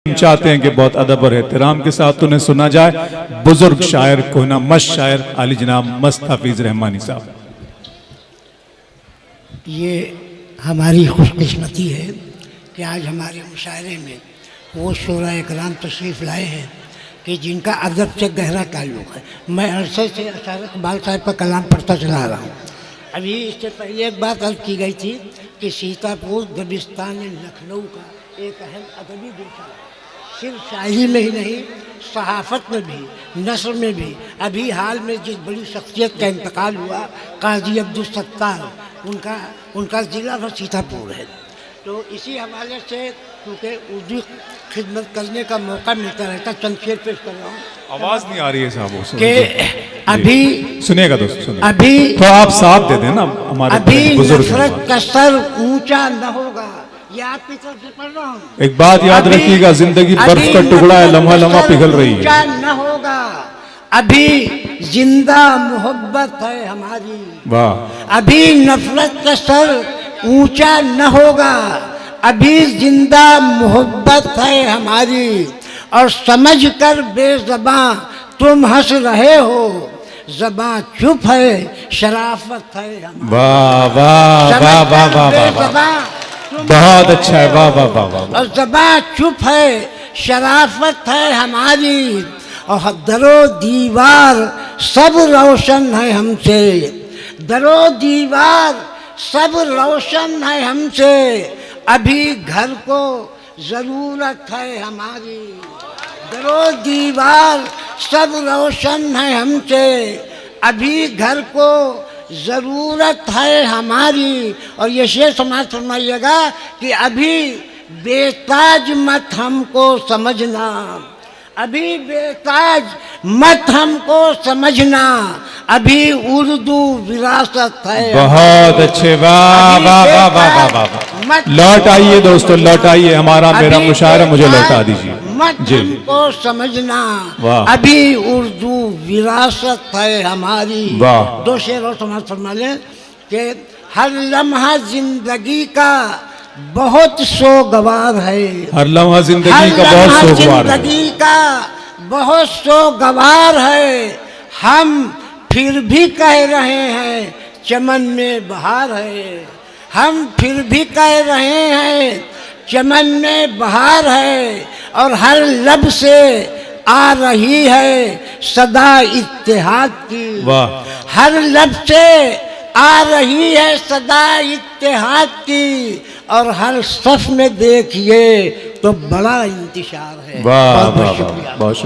हम चाहते हैं कि बहुत अदब और एहतराम के साथ उन्हें सुना जाए। बुजुर्ग शायर कोहना मस्त शायर आली जनाब मस्त हफीज रहमानी साहब। ये हमारी खुशकिस्मती है कि आज हमारे मुशायरे में वो शोरा इकराम तशरीफ़ लाए हैं कि जिनका अदब से गहरा ताल्लुक़ है। मैं अरसे से अशार इकबाल साहब का कलाम पढ़ता चला रहा हूँ। अभी इससे पहले एक बात अर्ज़ की गई थी कि सीतापुर दबिस्तान लखनऊ का एक अहम अदबी गुलशन है। सिर्फ शायरी में ही नहीं, सहाफ़त में भी, नस्र में भी। अभी हाल में जिस बड़ी शख्सियत का इंतकाल हुआ काजी अब्दुल सत्तार, उनका ज़िला वह सीतापुर है। तो इसी हवाले से क्योंकि उर्दू खिदमत करने का मौका मिलता रहता, चंद शेर पेश कर रहा हूँ। आवाज़ नहीं आ रही है साहब कि अभी सुनिएगा दोस्त, सुनिए। अभी तो आप साथ दे देना हमारे अभी बुजुर्ग। नफरत का सर ऊंचा न होगा, ये आपकी तरफ से पढ़ रहा हूँ। एक बात याद रखिएगा, जिंदगी बर्फ का टुकड़ा है, लम्हा लम्हा पिघल रही है। ऊंचा न होगा, अभी जिंदा मोहब्बत है हमारी। वाह। अभी नफरत का सर ऊंचा न होगा, अभी जिंदा मोहब्बत है हमारी। और समझ कर बेज़बां तुम हंस रहे हो, ज़बां चुप है शराफत है हमारी। वाह वाह वाह वाह वाह वाह, बहुत अच्छा है। वाह वाह वाह वाह। और ज़बां चुप है शराफत है हमारी। और दरो दीवार सब रोशन है हमसे, दरो दीवार सब रोशन है हमसे। अभी घर को ज़रूरत है हमारी, दरो दीवार सब रोशन है हमसे। अभी घर को ज़रूरत है हमारी। और ये शेर समाज फरमाइएगा कि अभी बेताज मत हमको समझना, अभी बेताज मत हमको समझना। अभी उर्दू विरासत है। बहुत अच्छे। वाह वाह वाह वाह वाह वाह। लौट आइए दोस्तों, लौट आइए। हमारा मेरा मुशायरा मुझे लौटा दीजिए। मत हमको समझना, अभी उर्दू विरासत है हमारी। वाह। दो शेर और समाज फरमा लें कि हर लम्हा जिंदगी का बहुत सोगवार है, हर लम्हा जिंदगी का बहुत सोगवार है, जिंदगी का बहुत सोगवार है। हम फिर भी कह रहे हैं चमन में बहार है, हम फिर भी कह रहे हैं चमन में बहार है। और हर लब से आ रही है सदा इत्तेहाद की। वाह। हर लब से आ रही है सदा इत्तेहाद की। और हर सफ में देखिए तो बड़ा इंतशार है। वाह वाह वाह।